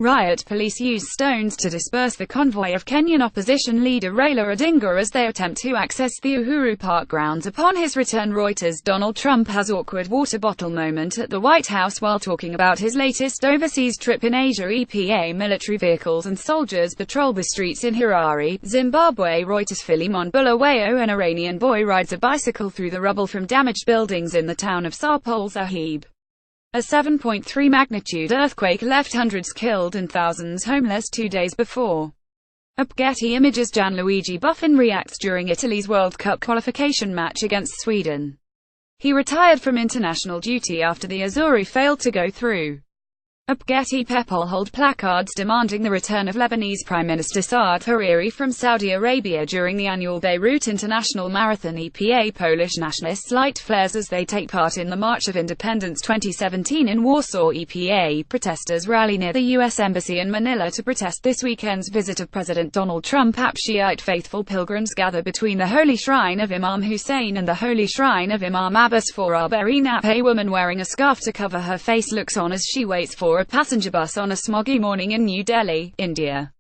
Riot police used stones to disperse the convoy of Kenyan opposition leader Raila Odinga as they attempt to access the Uhuru Park grounds upon his return. Reuters. Donald Trump has awkward water bottle moment at the White House while talking about his latest overseas trip in Asia. EPA military vehicles and soldiers patrol the streets in Harare, Zimbabwe. Reuters. Philemon Bulawayo, an Iranian boy, rides a bicycle through the rubble from damaged buildings in the town of Sarpol Sahib. A 7.3 magnitude earthquake left hundreds killed and thousands homeless 2 days before. Getty Images. Gianluigi Buffon reacts during Italy's World Cup qualification match against Sweden. He retired from international duty after the Azzurri failed to go through. Getty. People hold placards demanding the return of Lebanese Prime Minister Saad Hariri from Saudi Arabia during the annual Beirut International Marathon. EPA Polish nationalists light flares as they take part in the March of Independence 2017 in Warsaw. EPA protesters rally near the U.S. Embassy in Manila to protest this weekend's visit of President Donald Trump. Shiite faithful pilgrims gather between the Holy Shrine of Imam Hussein and the Holy Shrine of Imam Abbas for Arba'een. A woman wearing a scarf to cover her face looks on as she waits for a passenger bus on a smoggy morning in New Delhi, India.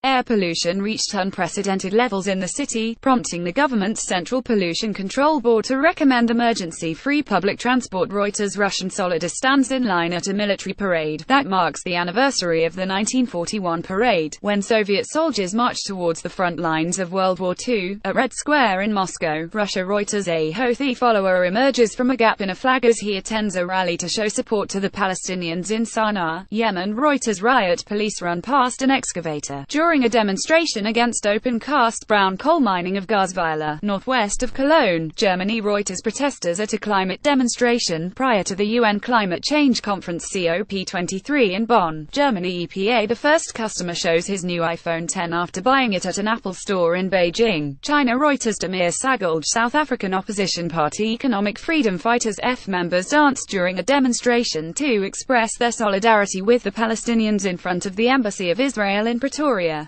Air pollution reached unprecedented levels in the city, prompting the government's Central Pollution Control Board to recommend emergency-free public transport. Reuters. Russian soldier stands in line at a military parade that marks the anniversary of the 1941 parade, when Soviet soldiers marched towards the front lines of World War II, at Red Square in Moscow, Russia. Reuters. A Houthi follower emerges from a gap in a flag as he attends a rally to show support to the Palestinians in Sana'a, Yemen. Reuters. Riot police run past an excavator during a demonstration against open-cast brown coal mining of Garzweiler, northwest of Cologne, Germany. Reuters. Protesters at a climate demonstration prior to the UN Climate Change Conference COP23 in Bonn, Germany. EPA. The first customer shows his new iPhone X after buying it at an Apple store in Beijing, China. Reuters. Damir Sagulj, South African opposition party Economic Freedom Fighters F members danced during a demonstration to express their solidarity with the Palestinians in front of the Embassy of Israel in Pretoria.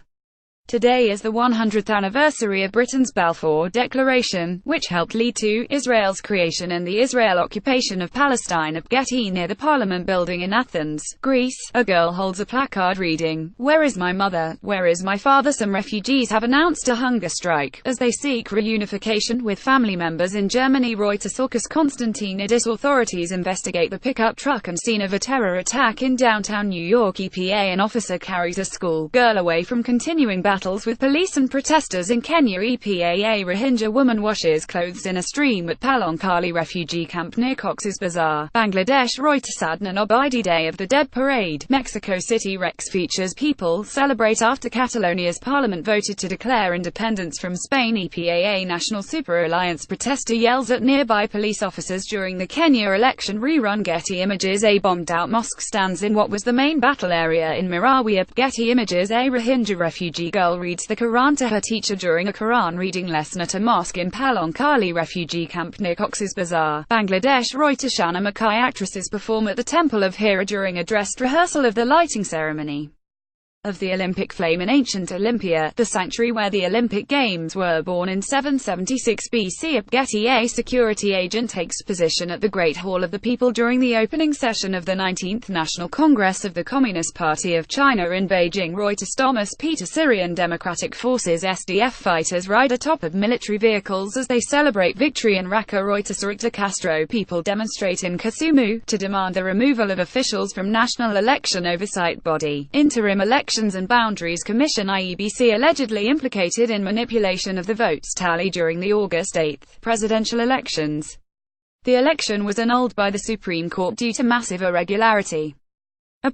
Today is the 100th anniversary of Britain's Balfour Declaration, which helped lead to Israel's creation and the Israel occupation of Palestine. Getty. Near the Parliament building in Athens, Greece, a girl holds a placard reading, "Where is my mother? Where is my father?" Some refugees have announced a hunger strike, as they seek reunification with family members in Germany. Reuters. Konstantinidis. Authorities investigate the pickup truck and scene of a terror attack in downtown New York. EPA. An officer carries a school girl away from continuing battles with police and protesters in Kenya. EPA. A Rohingya woman washes clothes in a stream at Palonkali refugee camp near Cox's Bazar, Bangladesh. Reuters. Adnan Obaidi Day of the Dead Parade, Mexico City. Rex features people celebrate after Catalonia's parliament voted to declare independence from Spain. EPA. A National Super Alliance protester yells at nearby police officers during the Kenya election rerun. Getty Images. A bombed-out mosque stands in what was the main battle area in Marawi. Getty Images. A Rohingya refugee girl reads the Quran to her teacher during a Quran reading lesson at a mosque in Palonkali refugee camp near Cox's Bazar, Bangladesh. Reuters. Shana Makai. Actresses perform at the Temple of Hera during a dressed rehearsal of the lighting ceremony of the Olympic flame in ancient Olympia, the sanctuary where the Olympic Games were born in 776 BC. Getty. A security agent takes position at the Great Hall of the People during the opening session of the 19th National Congress of the Communist Party of China in Beijing. Reuters. Thomas Peter. Syrian Democratic Forces SDF fighters ride atop of military vehicles as they celebrate victory in Raqqa. Reuters. Rita Castro. People demonstrate in Kisumu to demand the removal of officials from National Election Oversight Body, Interim Elections and Boundaries Commission (IEBC), allegedly implicated in manipulation of the votes tally during the August 8 presidential elections. The election was annulled by the Supreme Court due to massive irregularity.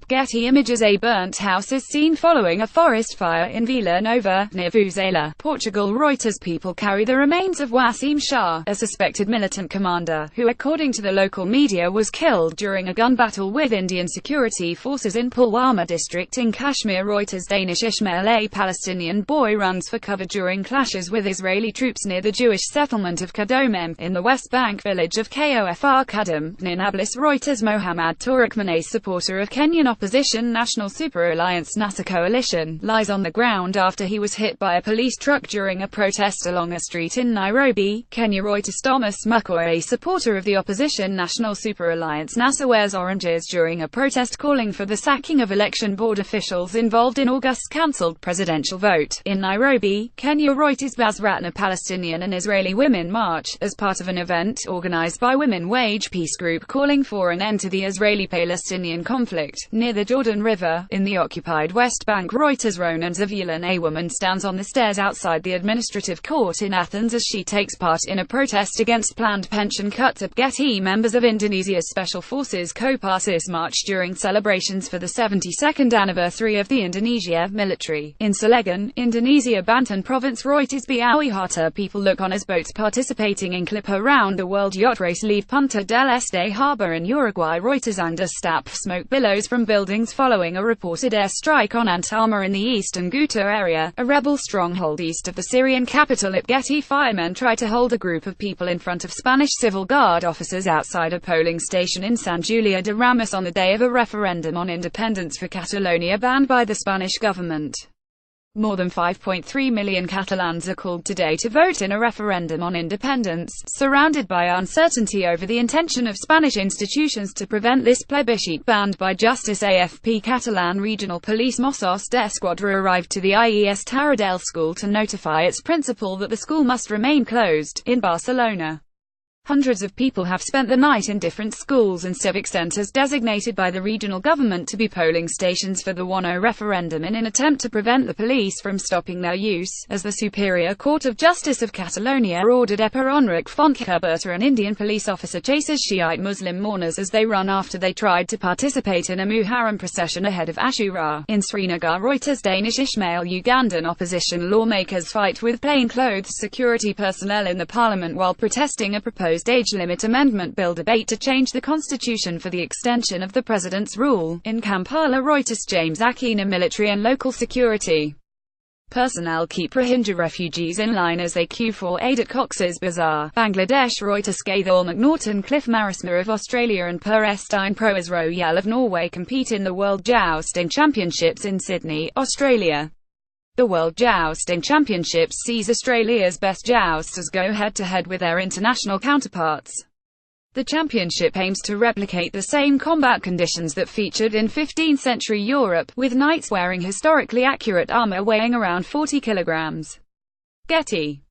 Getty Images. A burnt house is seen following a forest fire in Vila Nova, near Vuvuzela, Portugal. Reuters. People carry the remains of Wasim Shah, a suspected militant commander, who according to the local media was killed during a gun battle with Indian security forces in Pulwama district in Kashmir. Reuters. Danish Ishmael. A Palestinian boy runs for cover during clashes with Israeli troops near the Jewish settlement of Kadomem, in the West Bank village of Kofr Kadam, near Nablus. Reuters. Mohammad Tourakman. A supporter of Kenya Kenyan opposition National Super Alliance NASA coalition, lies on the ground after he was hit by a police truck during a protest along a street in Nairobi, Kenya. Reuters. Thomas Mucko, a supporter of the opposition National Super Alliance NASA, wears oranges during a protest calling for the sacking of election board officials involved in August's cancelled presidential vote in Nairobi, Kenya. Reuters. Basratna Palestinian and Israeli women march, as part of an event organized by Women Wage Peace Group calling for an end to the Israeli-Palestinian conflict, near the Jordan River, in the occupied West Bank. Reuters. Ronan Zavulan, a woman stands on the stairs outside the administrative court in Athens as she takes part in a protest against planned pension cuts at Getty. Members of Indonesia's Special Forces Kopassus marched during celebrations for the 72nd anniversary of the Indonesia military in Cilegon, Indonesia. Banten Province. Reuters. Biawi Hatta. People look on as boats participating in Clip around the world yacht race leave Punta del Este harbor in Uruguay. Reuters. Andestap. Smoke billows from buildings following a reported airstrike on Antama in the eastern Ghouta area, a rebel stronghold east of the Syrian capital. At Getty. Firemen try to hold a group of people in front of Spanish Civil Guard officers outside a polling station in San Julia de Ramos on the day of a referendum on independence for Catalonia banned by the Spanish government. More than 5.3 million Catalans are called today to vote in a referendum on independence, surrounded by uncertainty over the intention of Spanish institutions to prevent this plebiscite. Banned by justice. AFP. Catalan Regional Police Mossos d'Esquadra arrived to the IES Taradell school to notify its principal that the school must remain closed, in Barcelona. Hundreds of people have spent the night in different schools and civic centres designated by the regional government to be polling stations for the 1-0 referendum in an attempt to prevent the police from stopping their use, as the Superior Court of Justice of Catalonia ordered Epa Enric Fontcuberta, an Indian police officer, chases Shiite Muslim mourners as they run after they tried to participate in a Muharram procession ahead of Ashura. In Srinagar. Reuters. Danish Ismail. Ugandan opposition lawmakers fight with plainclothes security personnel in the parliament while protesting a proposed age limit amendment bill debate to change the constitution for the extension of the president's rule. In Kampala. Reuters. James Akina. Military and local security personnel keep Rohingya refugees in line as they queue for aid at Cox's Bazar, Bangladesh. Reuters. Gaithal McNaughton, Cliff Marisma of Australia and Per Estine Proas Royal of Norway compete in the World Jousting Championships in Sydney, Australia. The World Jousting Championships sees Australia's best jousters go head-to-head with their international counterparts. The championship aims to replicate the same combat conditions that featured in 15th-century Europe, with knights wearing historically accurate armor weighing around 40 kilograms. Getty.